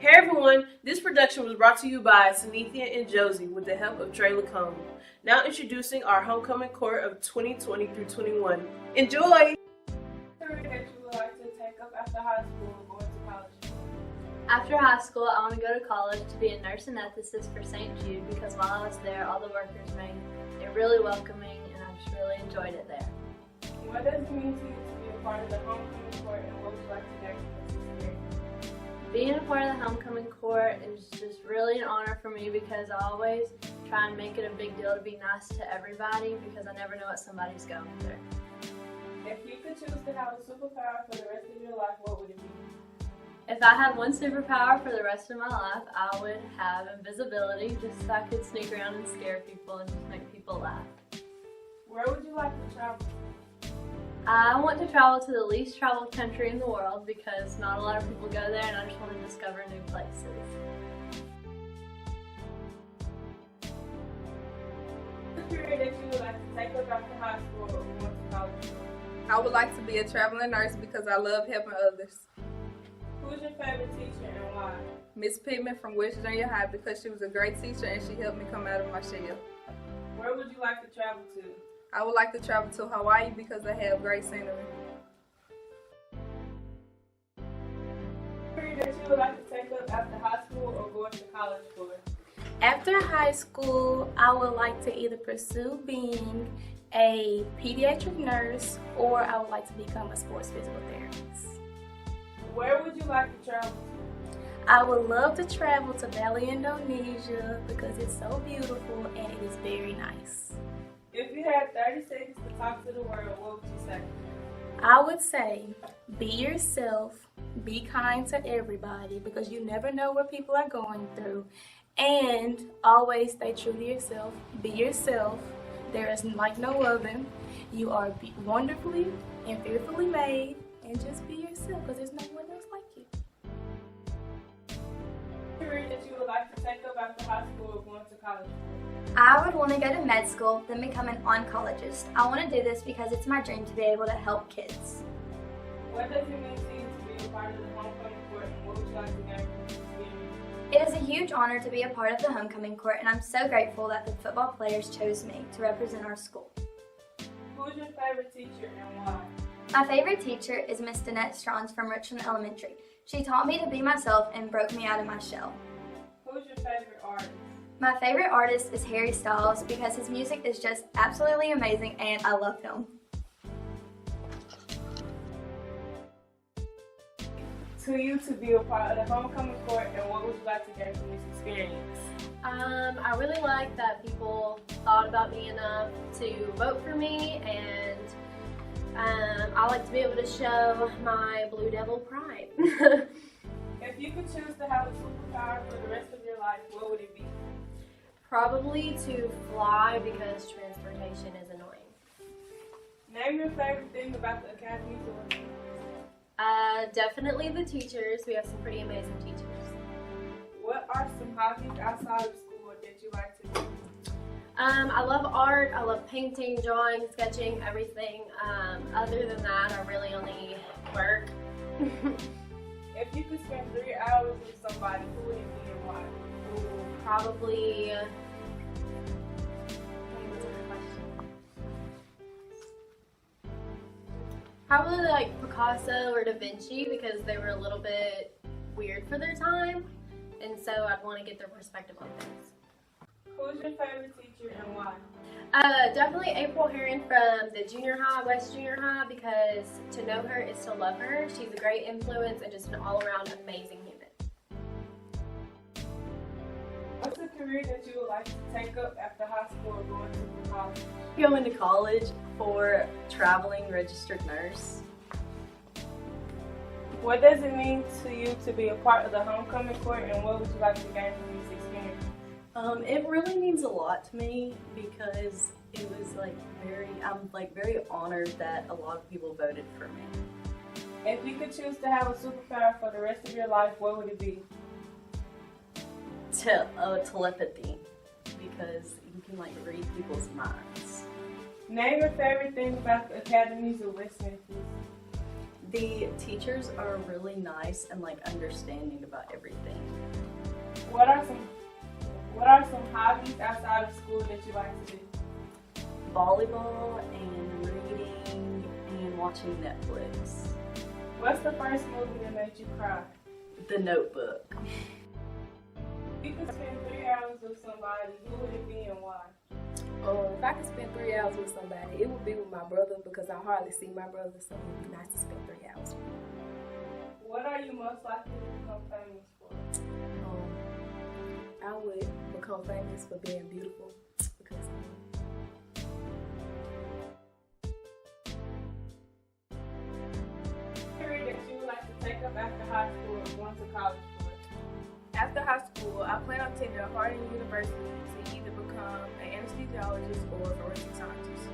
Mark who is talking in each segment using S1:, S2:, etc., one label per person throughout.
S1: Hey everyone, this production was brought to you by Sanithia and Josie with the help of Trey Lacombe. Now introducing our homecoming court of 2020 through 21. Enjoy!
S2: Career that you would like to take up after high school or going to college?
S3: After high school, I want to go to college to be a nurse anesthetist for St. Jude because while I was there, all the workers made it really welcoming and I just really enjoyed it there.
S2: What does it mean to you to be a part of the homecoming court and what would you like to get from this experience?
S3: Being a part of the homecoming court is just really an honor for me because I always try and make it a big deal to be nice to everybody because I never know what somebody's going through.
S2: If you could choose to have a superpower for the rest of your life, what would it be?
S3: If I had one superpower for the rest of my life, I would have invisibility just so I could sneak around and scare people and just make people laugh.
S2: Where would you like to travel?
S3: I want to travel to the least traveled country in the world because not a lot of people go there and I just want to discover new places.
S2: What's the career that you would like to take up after high school or going to college?
S4: I would like to be a traveling nurse because I love helping others.
S2: Who's your favorite teacher and why?
S4: Miss Pittman from West Junior High because she was a great teacher and she helped me come out of my shell.
S2: Where would you like to travel to?
S4: I would like to travel to Hawaii because they have great scenery.
S2: Career that you would like to take up after high school or going to college for?
S5: After high school, I would like to either pursue being a pediatric nurse or I would like to become a sports physical therapist.
S2: Where would you like to travel to?
S5: I would love to travel to Bali, Indonesia because it's so beautiful and it is very nice.
S2: If you had 30 seconds to talk to the world, what would you say?
S5: I would say be yourself, be kind to everybody because you never know what people are going through, and always stay true to yourself. Be yourself. There is like no other. You are wonderfully and fearfully made, and just be yourself because there's no one else like you.
S2: Career that you would like to take up after high school or going to college?
S6: I would want to go to med school, then become an oncologist. I want to do this because it's my dream to be able to help kids.
S2: What does it mean to you to be a part of the homecoming court and what would you like to gain from this experience?
S6: It is a huge honor to be a part of the homecoming court and I'm so grateful that the football players chose me to represent our school.
S2: Who is your favorite teacher and why?
S6: My favorite teacher is Miss Danette Strons from Richland Elementary. She taught me to be myself and broke me out of my shell.
S2: Who is your favorite artist?
S6: My favorite artist is Harry Styles because his music is just absolutely amazing and I love him.
S2: To you to be a part of the homecoming court and what would you like to gain from this experience?
S3: I really like that people thought about me enough to vote for me and I like to be able to show my Blue Devil pride.
S2: If you could choose to have a superpower for the rest of your life, what would it be?
S3: Probably to fly because transportation is annoying.
S2: Name your favorite thing about the Academy to work.
S3: Definitely the teachers. We have some pretty amazing teachers.
S2: What are some hobbies outside of school that you like to do?
S3: I love art. I love painting, drawing, sketching, everything. Other than that, I really only work.
S2: If you could spend 3 hours with somebody, who would it be and why?
S3: Probably. Probably like Picasso or Da Vinci because they were a little bit weird for their time, and so I'd want to get their perspective on things.
S2: Who's your favorite teacher and why?
S3: Definitely April Heron from the junior high, West Junior High, because to know her is to love her. She's a great influence and just an all-around amazing human.
S2: What's a career that you would like to take up after high school or going to college?
S7: Going to college for traveling registered nurse.
S2: What does it mean to you to be a part of the homecoming court and what would you like to gain from this experience?
S7: It really means a lot to me because it was I'm very honored that a lot of people voted for me.
S2: If you could choose to have a superpower for the rest of your life, what would it be?
S7: Telepathy, because you can read people's minds.
S2: Name your favorite thing about the academies of West Memphis.
S7: The teachers are really nice and understanding about everything.
S2: What are some hobbies outside of school that you like to do?
S7: Volleyball and reading and watching Netflix.
S2: What's the first movie that made you cry?
S7: The Notebook.
S2: If you could spend 3 hours with somebody, who would it be and why?
S8: If I could spend 3 hours with somebody, it would be with my brother because I hardly see my brother, so it would be nice to spend 3 hours with him.
S2: What are you most likely to become famous for?
S8: I would become famous for being beautiful because
S2: Career that you would like to take up after high school or going to college for?
S4: After high school, I plan on attending Harding University to either become an anesthesiologist or a forensic scientist.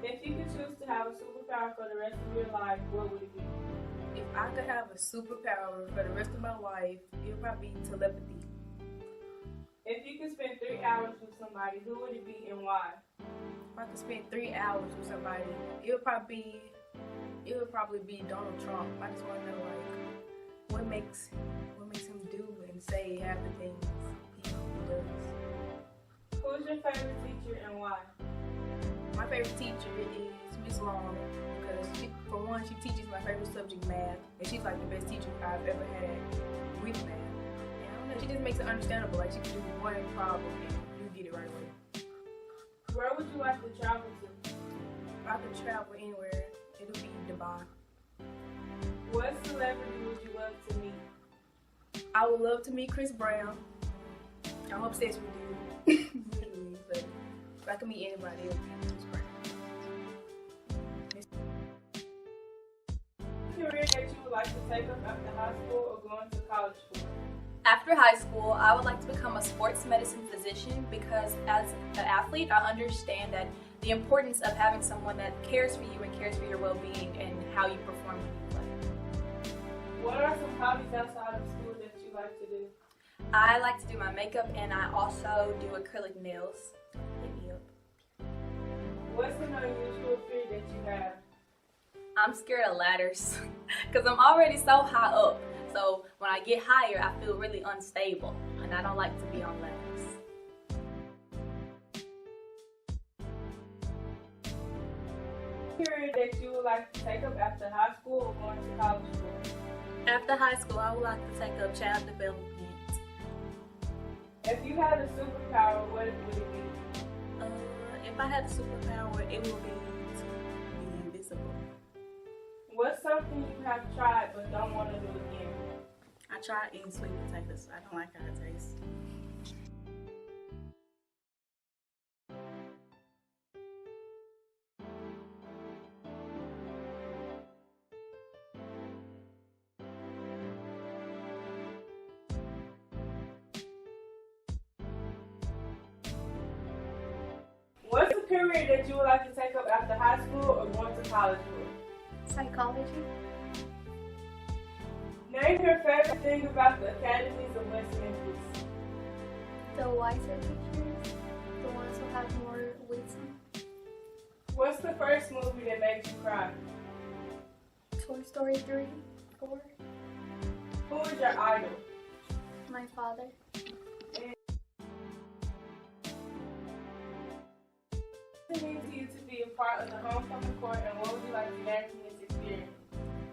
S2: If you could choose to have a superpower for the rest of your life, what would it be?
S4: If I could have a superpower for the rest of my life, it would probably be telepathy.
S2: If you could spend 3 hours with somebody, who would it be and why?
S4: If I could spend 3 hours with somebody, it would probably be Donald Trump. I just want to know what makes him do and say half the things he does.
S2: Who's your favorite teacher and why?
S4: My favorite teacher is Miss Long because for one, she teaches my favorite subject, math, and she's like the best teacher I've ever had with math. And I don't know, she just makes it understandable. Like she can do one problem and you get it right away.
S2: Where would you like to travel to?
S4: If I could travel anywhere, it'll be Dubai.
S2: What celebrity would you love to meet?
S4: I would love to meet Chris Brown. I'm obsessed with you. Literally, but if I could meet anybody, it would be Chris Brown.
S2: Career that you would like to take up after high school or going to college for?
S6: After high school, I would like to become a sports medicine physician because as an athlete, I understand that the importance of having someone that cares for you and cares for your well-being and how you perform when you play.
S2: What are some hobbies outside of school that you like to do?
S6: I like to do my makeup and I also do acrylic nails. Hit me up.
S2: What's an unusual fear that you have?
S6: I'm scared of ladders because I'm already so high up. So when I get higher, I feel really unstable and I don't like to be on ladders.
S2: Career that you would like to take up after high school or going to college for?
S5: After high school, I would like to take up child development.
S2: If you had a superpower, what would it be?
S5: If I had a superpower, it would be to be invisible.
S2: What's something you have tried but don't want to do again?
S7: I tried eating sweet potatoes. I don't like how it tastes.
S2: What's a career that you would like to take up after high school or going to college for?
S3: Psychology.
S2: Name your favorite thing about the academies of West Memphis.
S3: The wiser teachers, the ones who have more wisdom.
S2: What's the first movie that made you cry?
S3: Toy Story 3, 4.
S2: Who is your idol?
S3: My father.
S2: What does it mean to you to be a part of the homecoming court, and what would you like to gain from this experience?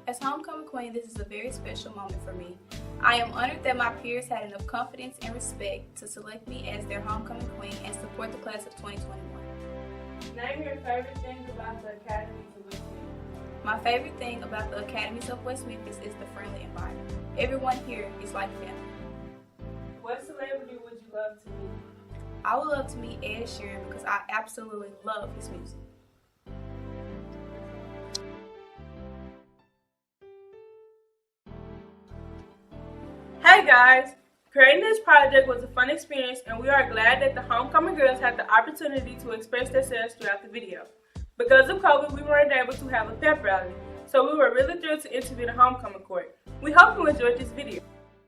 S5: As homecoming queen, this is a very special moment for me. I am honored that my peers had enough confidence and respect to select me as their homecoming queen and support the class of 2021.
S2: Name your favorite thing about the academies of West Memphis.
S5: My favorite thing about the Academies of West Memphis is the friendly environment. Everyone here is like family.
S2: What celebrity would you love to meet?
S5: I would love to meet Ed Sheeran because I absolutely love his music.
S1: Hey guys! Creating this project was a fun experience, and we are glad that the homecoming girls had the opportunity to express themselves throughout the video. Because of COVID, we weren't able to have a pep rally, so we were really thrilled to interview the homecoming court. We hope you enjoyed this video.